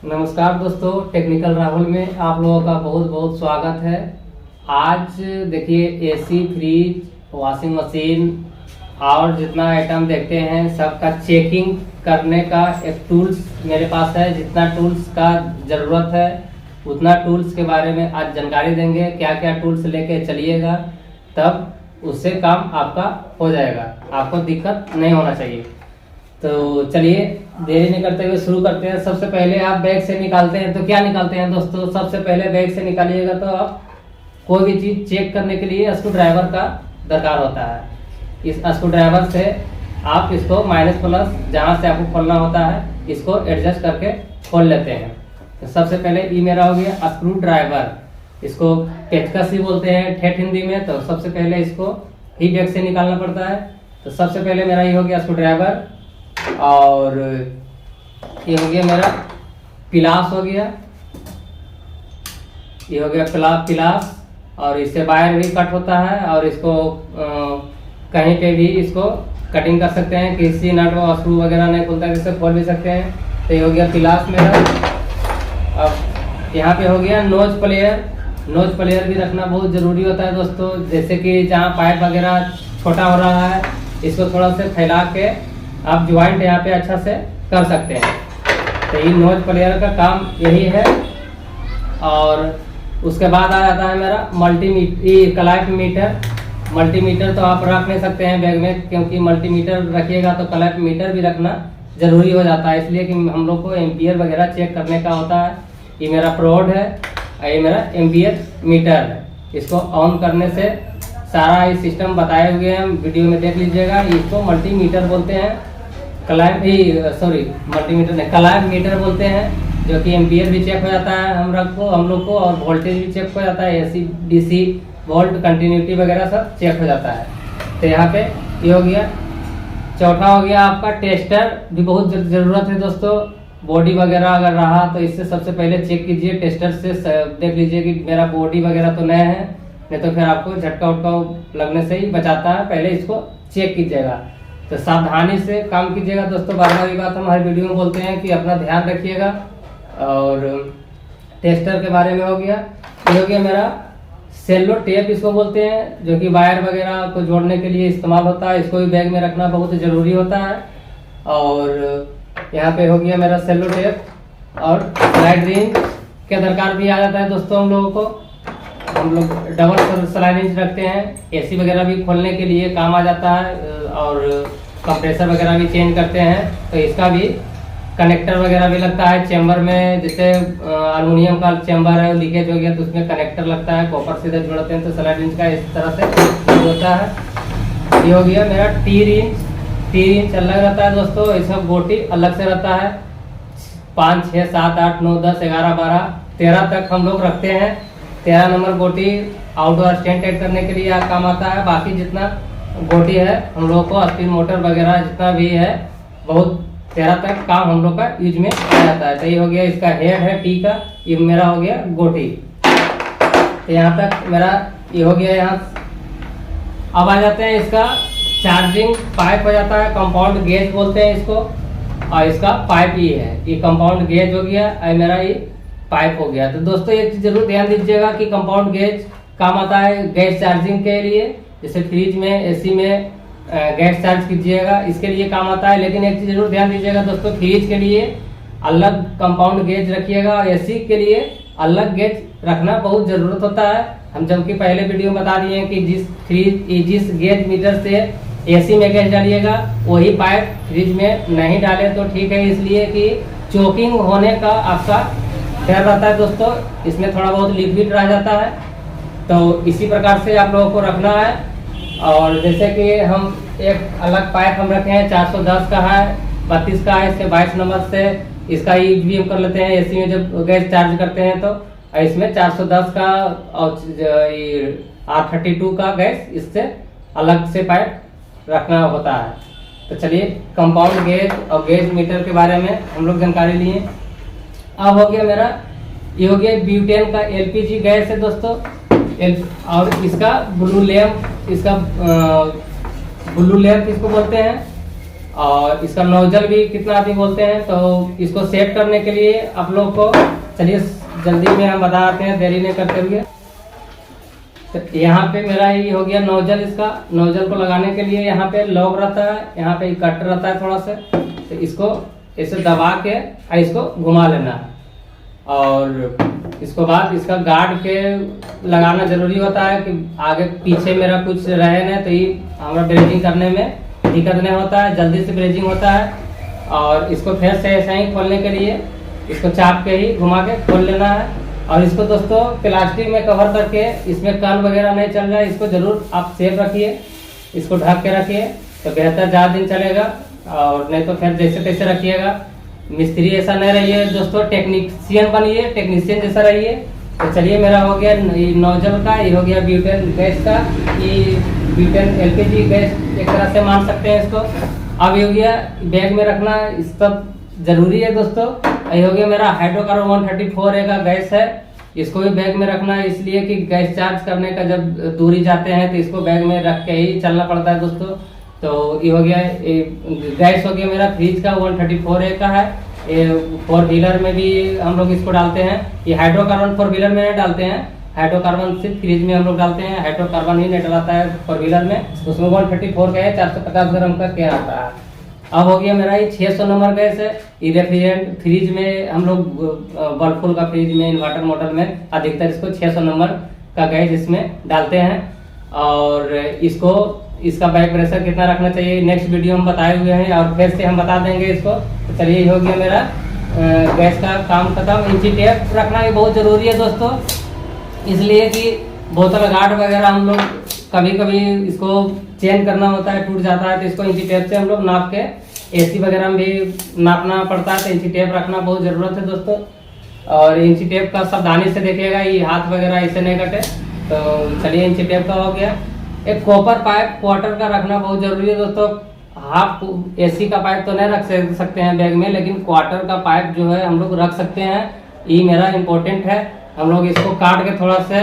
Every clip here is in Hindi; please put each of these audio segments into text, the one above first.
नमस्कार दोस्तों, टेक्निकल राहुल में आप लोगों का बहुत बहुत स्वागत है। आज देखिए एसी, फ्रिज, वॉशिंग मशीन और जितना आइटम देखते हैं सबका चेकिंग करने का एक टूल्स मेरे पास है। जितना टूल्स का ज़रूरत है उतना टूल्स के बारे में आज जानकारी देंगे। क्या क्या टूल्स लेके चलिएगा तब उससे काम आपका हो जाएगा, आपको दिक्कत नहीं होना चाहिए। तो चलिए देरी नहीं करते हुए शुरू करते हैं। सबसे पहले आप बैग से निकालते हैं तो क्या निकालते हैं दोस्तों? सबसे पहले बैग से निकालिएगा तो आप कोई भी चीज़ चेक करने के लिए स्क्रू ड्राइवर का दरकार होता है। इस स्क्रू ड्राइवर से आप इसको माइनस प्लस जहाँ से आपको खोलना होता है इसको एडजस्ट करके खोल लेते हैं। तो सबसे पहले ये मेरा हो गया स्क्रू ड्राइवर, इसको पेचकस ही बोलते हैं ठेठ हिंदी में। तो सबसे पहले इसको ही बैग से निकालना पड़ता है। तो सबसे पहले मेरा ये हो गया स्क्रू ड्राइवर, और ये हो गया मेरा पिलास हो गया, ये हो गया पिलास। और इससे वायर भी कट होता है और इसको कहीं पे भी इसको कटिंग कर सकते हैं। किसी नट व स्क्रू वगैरह नहीं खुलता है जिससे खोल भी सकते हैं। तो ये हो गया पिलास मेरा। अब यहाँ पे हो गया नोज प्लेयर। नोज प्लेयर भी रखना बहुत ज़रूरी होता है दोस्तों। जैसे कि जहाँ पाइप वगैरह छोटा हो रहा है इसको थोड़ा से फैला के आप ज्वाइंट यहाँ पे अच्छा से कर सकते हैं। तो ये नोज प्लेयर का काम यही है। और उसके बाद आ जाता है मेरा क्लैंप मीटर। मल्टीमीटर तो आप रख नहीं सकते हैं बैग में, क्योंकि मल्टीमीटर रखिएगा तो क्लैंप मीटर भी रखना ज़रूरी हो जाता है, इसलिए कि हम लोग को एम्पियर वगैरह चेक करने का होता है। ये मेरा प्रोड है और ये मेरा एम्पियर मीटर है। इसको ऑन करने से सारा ये सिस्टम बताए हुए हैं, वीडियो में देख लीजिएगा। इसको मल्टीमीटर बोलते हैं, मल्टीमीटर नहीं, क्लैंप मीटर बोलते हैं, जो कि एम्पियर भी चेक हो जाता है हम लोग को और वोल्टेज भी चेक हो जाता है। एसी डीसी वोल्ट कंटिन्यूटी वगैरह सब चेक हो जाता है। तो यहाँ पे ये हो गया। चौथा हो गया आपका टेस्टर, भी बहुत ज़रूरत है दोस्तों। बॉडी वगैरह अगर रहा तो इससे सबसे पहले चेक कीजिए, टेस्टर से देख लीजिए कि मेरा बॉडी वगैरह तो नया है, नहीं तो फिर आपको झटका उटका लगने से ही बचाता है। पहले इसको चेक कीजिएगा। तो सावधानी से काम कीजिएगा दोस्तों। बार बार ये बात हम हर वीडियो में बोलते हैं कि अपना ध्यान रखिएगा। और टेस्टर के बारे में हो गया। ये हो गया मेरा सेलो टेप, इसको बोलते हैं, जो कि वायर वगैरह को जोड़ने के लिए इस्तेमाल होता है। इसको भी बैग में रखना बहुत ज़रूरी होता है। और यहाँ पे हो गया मेरा सेलो टेप। और स्लाइड रिंच के दरकार भी आ जाता है दोस्तों हम लोगों को। हम लोग डबल स्लाइड रिंच रखते हैं, एसी वगैरह भी खोलने के लिए काम आ जाता है। और कंप्रेसर वगैरह भी चेंज करते हैं तो इसका भी कनेक्टर वगैरह भी लगता है चेंबर में। जैसे एल्युमिनियम का चेंबर है, लीकेज हो गया तो उसमें कनेक्टर लगता है, कॉपर से इधर जोड़ते हैं तो स्लाइड रिंच का इस तरह से होता है। ये हो गया मेरा टी रिंच अलग रहता है दोस्तों, इसका गोटी अलग से रहता है। 5, 6, 7, 8, 9, 10, 11, 12, 13 तक हम लोग रखते हैं। 13 नंबर गोटी आउटडोर स्टैंड टाइट करने के लिए काम आता है। बाकी जितना गोटी है हम लोगों को स्पिन मोटर वगैरह जितना भी है बहुत 13 तक काम हम लोग का यूज में आ जाता है। तो ये हो गया इसका हेड है टी का, ये मेरा हो गया गोटी। तो यहाँ तक मेरा ये हो गया। यहाँ अब आ जाते हैं इसका चार्जिंग पाइप हो जाता है, कंपाउंड गेज बोलते हैं इसको। और इसका पाइप ये है, ये कंपाउंड गेज हो गया और मेरा ये पाइप हो गया। तो दोस्तों एक चीज जरूर ध्यान दीजिएगा कि कंपाउंड गेज काम आता है गैस चार्जिंग के लिए। जैसे फ्रिज में, एसी में गैस चार्ज कीजिएगा, इसके लिए काम आता है। लेकिन एक चीज जरूर ध्यान दीजिएगा दोस्तों, फ्रिज के लिए अलग कंपाउंड गेज रखिएगा और एसी के लिए अलग गेज रखना बहुत जरूरत होता है। हम जबकि पहले वीडियो में बता दिए हैं कि जिस गेज मीटर से एसी में गैस डालिएगा वही पाइप फ्रिज में नहीं डाले तो ठीक है, इसलिए कि चोकिंग होने का आपका डर रहता है दोस्तों। इसमें थोड़ा बहुत लिक्विड रह जाता है, तो इसी प्रकार से आप लोगों को रखना है। और जैसे कि हम एक अलग पाइप हम रखे हैं, 410 का है, 32 का है, इसके 22 नंबर से इसका यूज भी हम कर लेते हैं एसी में जब गैस चार्ज करते हैं। तो इसमें 410 का और R32 का गैस, इससे अलग से पाइप रखना होता है। तो चलिए कंपाउंड गेज और गेज मीटर के बारे में हम लोग जानकारी लिए। अब हो गया मेरा ये हो गया ब्यूटेन का LPG गैस है दोस्तों। और इसका ब्लू लैंप, इसको बोलते हैं। और इसका नोजल भी कितना आदमी बोलते हैं, तो इसको सेट करने के लिए आप लोग को चलिए जल्दी में हम बताते हैं देरी नहीं करते हुए। तो यहाँ पे मेरा ये हो गया नोजल। इसका नोजल को लगाने के लिए यहाँ पे लॉक रहता है, यहाँ पे कट रहता है थोड़ा सा, तो इसको ऐसे दबा के इसको घुमा लेना है। और इसको बाद इसका गार्ड के लगाना जरूरी होता है कि आगे पीछे मेरा कुछ रहे ना, तो ये हमारा ब्रेजिंग करने में दिक्कत नहीं होता है, जल्दी से ब्रेजिंग होता है। और इसको फिर से ऐसा ही खोलने के लिए इसको चाप के ही घुमा के खोल लेना है। और इसको दोस्तों प्लास्टिक में कवर करके, इसमें कण वगैरह नहीं चल रहा है, इसको जरूर आप सेफ रखिए, इसको ढक के रखिए तो बेहतर ज़्यादा दिन चलेगा। और नहीं तो फिर जैसे तैसे रखिएगा। मिस्त्री ऐसा नहीं रहिए दोस्तों, टेक्नीशियन बनिए, टेक्नीशियन जैसा रहिए। तो चलिए मेरा हो गया नोजल का, ये हो गया ब्यूटेन गैस का, ये ब्यूटेन LPG गैस एक तरह से मान सकते हैं इसको। अब ये हो गया बैग में रखना, इस सब जरूरी है दोस्तों। ये हो गया मेरा हाइड्रोकार्बन 134A का गैस है, इसको भी बैग में रखना है, इसलिए कि गैस चार्ज करने का जब दूरी जाते हैं तो इसको बैग में रख के ही चलना पड़ता है दोस्तों। तो ये हो गया गैस हो गया मेरा फ्रिज का 134A का है। ये 4 व्हीलर में भी हम लोग इसको डालते हैं। ये हाइड्रोकार्बन 4 व्हीलर में नहीं डालते हैं, हाइड्रोकार्बन सिर्फ फ्रिज में हम लोग डालते हैं, हाइड्रोकार्बन ही नहीं डलाता है 4 व्हीलर में। उसमें 134 का है, 450 ग्राम का क्या आता है। अब हो गया मेरा ये 600 नंबर गैस है। ये रेफ्रिजरेंट फ्रिज में हम लोग वर्लपूल का फ्रिज में, इन्वर्टर मॉडल में अधिकतर इसको 600 नंबर का गैस इसमें डालते हैं। और इसका बैक प्रेशर कितना रखना चाहिए नेक्स्ट वीडियो में बताए हुए हैं, और फिर से हम बता देंगे इसको। तो चलिए ये हो गया मेरा गैस का काम खत्म। इंची टेप रखना भी बहुत ज़रूरी है दोस्तों, इसलिए कि बोतल गार्ड वगैरह हम लोग कभी कभी इसको चेंज करना होता है, टूट जाता है, तो इसको इंची टेप से हम लोग नाप के, AC वगैरह में भी नापना पड़ता है, तो इंची टेप रखना बहुत ज़रूरत है दोस्तों। और इंची टेप का सावधानी से देखिएगा, ये हाथ वगैरह ऐसे नहीं कटे। तो चलिए इंची टेप का हो गया। एक कॉपर पाइप क्वार्टर का रखना बहुत जरूरी है दोस्तों। हाफ AC का पाइप तो नहीं रख सकते हैं बैग में, लेकिन क्वार्टर का पाइप जो है हम लोग रख सकते हैं। ये मेरा इम्पोर्टेंट है। हम लोग इसको काट के थोड़ा सा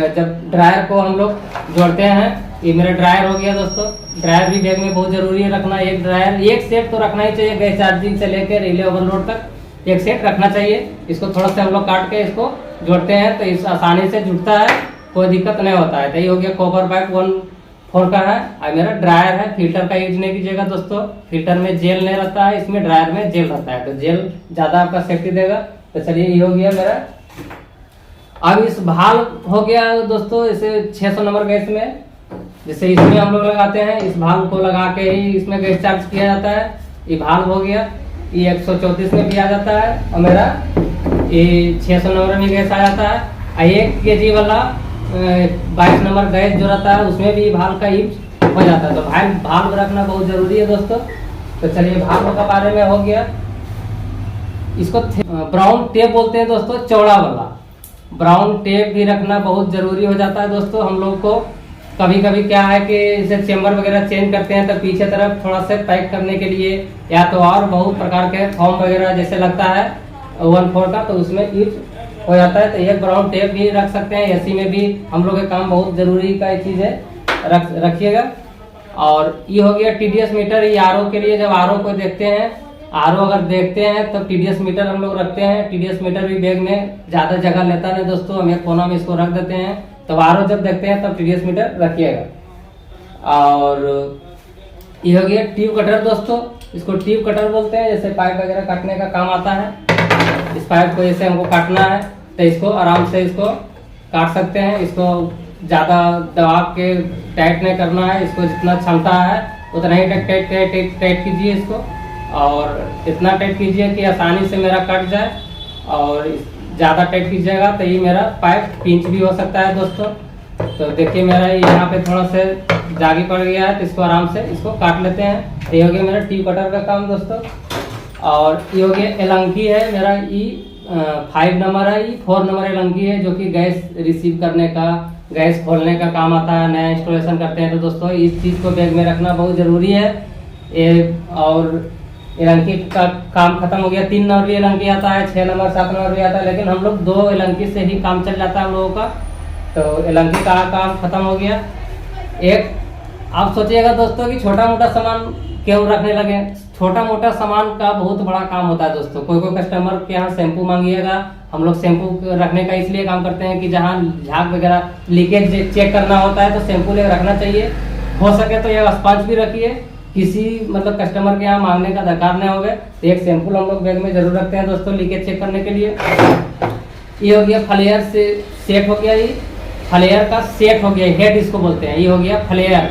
जब ड्रायर को हम लोग जोड़ते हैं, ये मेरा ड्रायर हो गया दोस्तों। ड्रायर भी बैग में बहुत जरूरी है रखना। एक ड्रायर, एक सेट तो रखना ही चाहिए, गैस चार्जिंग से लेकर रिले ओवरलोड तक एक सेट रखना चाहिए। इसको थोड़ा सा हम लोग काट के इसको जोड़ते हैं तो इस आसानी से जुड़ता है, कोई दिक्कत नहीं होता है। तो ये हो गया कॉपर पाइप 1/4 का है। और मेरा ड्रायर है, फिल्टर का यूज नहीं कीजिएगा दोस्तों, फिल्टर में जेल नहीं रहता है, इसमें ड्रायर में जेल रहता है, तो जेल ज़्यादा आपका सेफ्टी देगा। तो चलिए ये हो गया मेरा। अब इस भाल्व हो गया दोस्तों, इसे 600 नंबर गैस में जैसे इसमें हम लोग लगाते हैं, इस भाल्व को लगा के ही इसमें गैस चार्ज किया जाता है। ये भाल्व हो गया, ये 134 में भी आ जाता है, और मेरा ये 600 नंबर में गैस आ जाता है। 1 kg वाला 22 नंबर गैस जो रहता है उसमें भी भाल्व का यूज हो जाता है। तो भाल्व रखना बहुत जरूरी है दोस्तों। तो चलिए भाल्व का बारे में हो गया। इसको ब्राउन टेप बोलते हैं दोस्तों, चौड़ा वाला ब्राउन टेप भी रखना बहुत जरूरी हो जाता है दोस्तों। हम लोग को कभी कभी क्या है कि इसे चेम्बर वगैरह चेंज करते हैं तो पीछे तरफ थोड़ा सा पैक करने के लिए, या तो और बहुत प्रकार के फॉर्म वगैरह जैसे लगता है 1/4 का, तो उसमें यूज हो जाता है। तो एक ब्राउन टेप भी रख सकते हैं। AC में भी हम लोग के काम बहुत जरूरी का चीज़ है, रखिएगा। और ये हो गया TDS मीटर। ये RO के लिए, जब RO को देखते हैं, RO अगर देखते हैं तो TDS मीटर हम लोग रखते हैं। TDS मीटर भी बैग में ज़्यादा जगह लेता नहीं दोस्तों, हम एक कोना में इसको रख देते हैं। तब RO जब देखते हैं तब TDS मीटर रखिएगा। और ये हो गया ट्यूब कटर दोस्तों, इसको ट्यूब कटर बोलते हैं, जैसे पाइप वगैरह काटने का काम आता है। इस पाइप को जैसे हमको काटना है तो इसको आराम से इसको काट सकते हैं। इसको ज़्यादा दबाव के टाइट नहीं करना है, इसको जितना क्षमता है उतना ही टाइट कीजिए इसको, और इतना टाइट कीजिए कि आसानी से मेरा कट जाए। और ज़्यादा टाइट कीजिएगा तो ये मेरा पाइप पिंच भी हो सकता है दोस्तों। तो देखिए मेरा यहाँ पे थोड़ा सा जागी पड़ गया है, तो इसको आराम से इसको काट लेते हैं। तो ये हो गया मेरा ट्यूब कटर का काम दोस्तों। और ये हो गया एलंकी है मेरा, ये 5 नंबर है, ये 4 नंबर एलंकी है, जो कि गैस रिसीव करने का, गैस खोलने का काम आता है, नया इंस्टॉलेशन करते हैं। तो दोस्तों इस चीज़ को बैग में रखना बहुत ज़रूरी है। और एलंकी का काम खत्म हो गया। 3 नंबर भी एलंकी आता है, 6 नंबर 7 नंबर भी आता है, लेकिन हम लोग 2 एलंकी से ही काम चल जाता है हम लोगों का। तो एलंकी का काम खत्म हो गया। एक आप सोचिएगा दोस्तों कि छोटा मोटा सामान क्यों रखने लगे? छोटा मोटा सामान का बहुत बड़ा काम होता है दोस्तों। कोई कोई कस्टमर के यहाँ शैम्पू मांगिएगा, हम लोग शैम्पू रखने का इसलिए काम करते हैं कि जहाँ झाग वगैरह लीकेज चेक करना होता है तो शैम्पू ले रखना चाहिए। हो सके तो ये स्पंज भी रखिए, किसी मतलब कस्टमर के यहाँ मांगने का दरकार नहीं होगा तो एक शैम्पू हम लोग बैग में जरूर रखते हैं दोस्तों, लीकेज चेक करने के लिए। ये हो गया फ्लेयर से सेट हो गया, ये फ्लेयर का सेट हो गया, हेड इसको बोलते हैं। ये हो गया फ्लेयर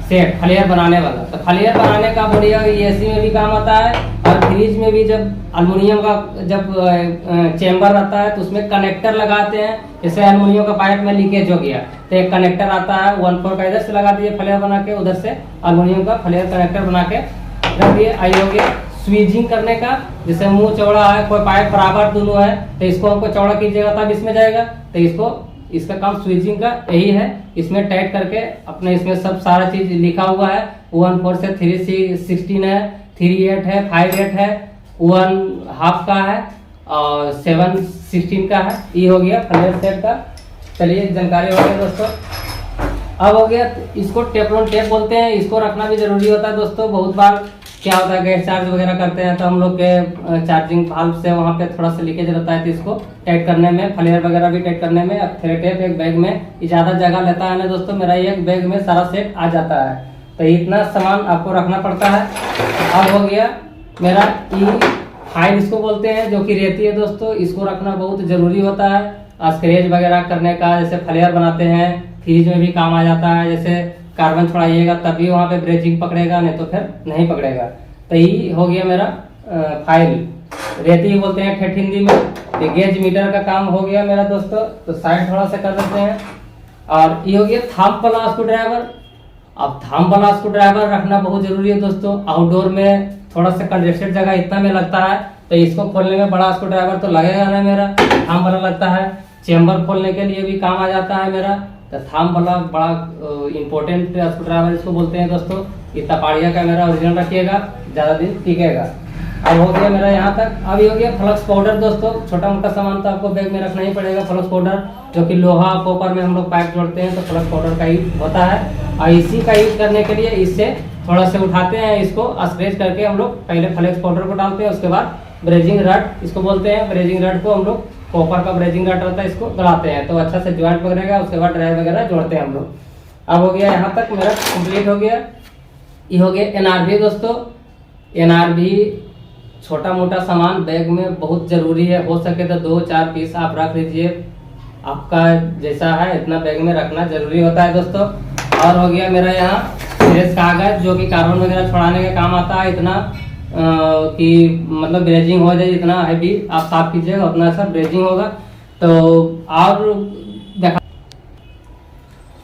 सेट, फ्लेयर बनाने वाला। तो फ्लेयर बनाने का बढ़िया एसी में भी काम आता है और फ्रिज में भी। जब एल्युमिनियम का जब चेम्बर रहता है तो उसमें कनेक्टर लगाते हैं। जैसे एल्युमिनियम का पाइप में लीकेज हो गया तो एक कनेक्टर आता है 1/4 का, इधर से लगा दिए फ्लेयर बना के, उधर से एल्युमिनियम का फ्लेयर कनेक्टर बना के रख दिए। आई हो गया स्वीजिंग करने का, जैसे मुंह चौड़ा है, कोई पाइप बराबर दोनों है तो इसको हमको चौड़ा कीजिएगा तब इसमें जाएगा। तो इसको इसका काम स्विचिंग का यही है। इसमें टाइट करके अपने इसमें सब सारा चीज लिखा हुआ है। 1/4 से 3/16 है, 3/8 है, 5/8 है, 1/2 का है और 7/16 का है। ये हो गया फ्लेयर सेट का। चलिए जानकारी हो गया दोस्तों। अब हो गया इसको टेफ्लॉन टेप बोलते हैं, इसको रखना भी जरूरी होता है दोस्तों। बहुत बार क्या होता है गैस चार्ज वगैरह करते हैं तो हम लोग के चार्जिंग वाल्व से वहाँ पे थोड़ा सा लीकेज रहता है तो इसको टाइट करने में, फ्लेयर वगैरह भी टाइट करने में, अब थ्रेड एक बैग में ज़्यादा जगह लेता है ना दोस्तों। मेरा एक बैग में सारा सेट आ जाता है तो इतना सामान आपको रखना पड़ता है। अब हो गया मेरा फाइल इसको बोलते हैं, जो कि रहती है दोस्तों। इसको रखना बहुत जरूरी होता है स्क्रेच वगैरह करने का। जैसे फ्लेयर बनाते हैं फ्रिज में भी काम आ जाता है। जैसे कार्बन छोड़ाइएगा तभी वहाँ पे ब्रेजिंग पकड़ेगा, नहीं तो फिर नहीं पकड़ेगा। तो ये हो गया मेरा फाइल, रेती बोलते हैं ठेठ हिंदी में। ये गेज मीटर का काम हो गया मेरा दोस्तों। तो साइड थोड़ा सा कर देते हैं। और ये हो गया थंब वाला स्क्रू ड्राइवर। अब थंब वाला स्क्रू ड्राइवर रखना बहुत जरूरी है दोस्तों। आउटडोर में थोड़ा सा कंजेस्टेड जगह इतना में लगता है तो इसको खोलने में बड़ा स्क्रू ड्राइवर तो लगेगा ना मेरा, थंब वाला लगता है। चेम्बर खोलने के लिए भी काम आ जाता है मेरा। तो थंब वाला बड़ा इंपॉर्टेंट स्क्रू ड्राइवर इसको बोलते हैं दोस्तों। ये तपाड़िया का मेरा ओरिजिनल रखिएगा, ज़्यादा दिन टिकेगा। अब हो गया मेरा यहाँ तक। अब ये हो गया फ्लक्स पाउडर दोस्तों। छोटा मोटा सामान तो आपको बैग में रखना ही पड़ेगा। फ्लक्स पाउडर जो कि लोहा कॉपर में हम लोग पाइप जोड़ते हैं तो फ्लक्स पाउडर का यूज होता है। और इसी का यूज करने के लिए इससे थोड़ा से उठाते हैं, इसको स्क्रेच करके हम लोग पहले फ्लक्स पाउडर को डालते हैं। उसके बाद ब्रेजिंग रड इसको बोलते हैं। ब्रेजिंग रड को हम लोग कॉपर का ब्रेजिंग रड रहता है, इसको गलाते हैं तो अच्छा से ज्वाइंट पकड़ेगा। उसके बाद ड्राइव वगैरह जोड़ते हैं हम लोग। अब हो गया यहाँ तक मेरा कंप्लीट हो गया। ये हो गया एनआरवी दोस्तों। एनआरवी छोटा मोटा सामान बैग में बहुत जरूरी है। हो सके तो 2-4 पीस आप रख लीजिए, आपका जैसा है इतना बैग में रखना जरूरी होता है दोस्तों। और हो गया मेरा यहाँ फ्रेश कागज, जो कि कार्बन वगैरह छुड़ाने का काम आता है। इतना कि मतलब ब्रेजिंग हो जाए, इतना हैवी आप साफ कीजिएगा उतना अच्छा ब्रेजिंग होगा। तो और देखा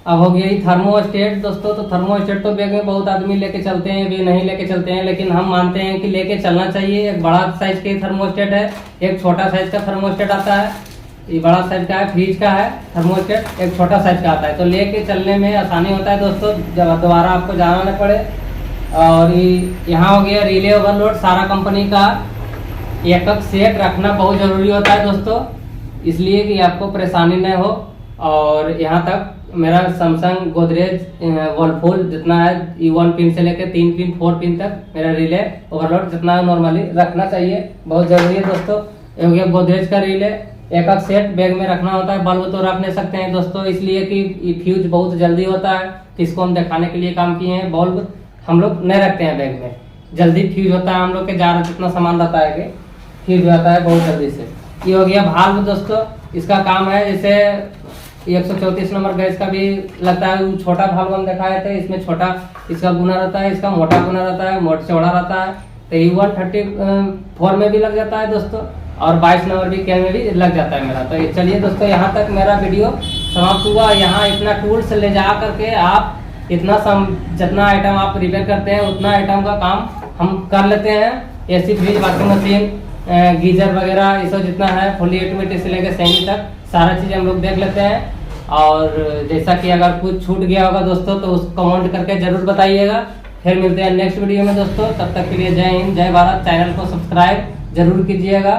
अब हो गया थर्मोस्टेट दोस्तों। तो थर्मोस्टेट तो बैग में बहुत आदमी लेके चलते हैं, भी नहीं लेके चलते हैं, लेकिन हम मानते हैं कि लेके चलना चाहिए। एक बड़ा साइज के थर्मोस्टेट है, एक छोटा साइज का थर्मोस्टेट आता है। ये बड़ा साइज का है, फ्रिज का है थर्मोस्टेट, एक छोटा साइज का आता है। तो लेके चलने में आसानी होता है दोस्तों, जब दोबारा आपको जाना न पड़े। और यहाँ हो गया रिले ओवरलोड। सारा कंपनी का एक सेट रखना बहुत ज़रूरी होता है दोस्तों, इसलिए कि आपको परेशानी न हो। और यहाँ तक मेरा सैमसंग गोदरेज वर्लपूल जितना है, 1 पिन से लेकर 3 पिन 4 पिन तक मेरा रिले ओवरलोड जितना नॉर्मली रखना चाहिए, बहुत ज़रूरी है दोस्तों। ये हो गया गोदरेज का रिले। एक सेट बैग में रखना होता है। बल्ब तो रख नहीं सकते हैं दोस्तों, इसलिए कि फ्यूज बहुत जल्दी होता है, तो इसको हम दिखाने के लिए काम किए हैं। बल्ब हम लोग नहीं रखते हैं बैग में, जल्दी फ्यूज होता है हम लोग के। ज़्यादा जितना सामान रहता है कि फ्यूज होता है बहुत जल्दी से। ये हो गया भाल्व दोस्तों। इसका काम है जैसे 134 नंबर गैस का भी लगता है, छोटा भाल्व हम दिखाए थे। इसमें छोटा इसका गुना रहता है, इसका मोटा गुना रहता है, मोटा चौड़ा रहता है। तो 134 में भी लग जाता है दोस्तों, और 22 नंबर भी कैन में भी लग जाता है मेरा। तो चलिए दोस्तों, यहाँ तक मेरा वीडियो समाप्त हुआ। यहाँ इतना टूल्स ले जा करके आप इतना जितना आइटम आप रिपेयर करते हैं उतना आइटम का काम हम कर लेते हैं। AC, fridge, washing machine, geyser वगैरह ये सब जितना है फुली ऑटोमेटिक से लेकर सेमी तक सारा चीज़ हम लोग देख लेते हैं। और जैसा कि अगर कुछ छूट गया होगा दोस्तों तो उसको कमेंट करके जरूर बताइएगा। फिर मिलते हैं नेक्स्ट वीडियो में दोस्तों, तब तक के लिए जय हिंद, जय भारत। चैनल को सब्सक्राइब जरूर कीजिएगा।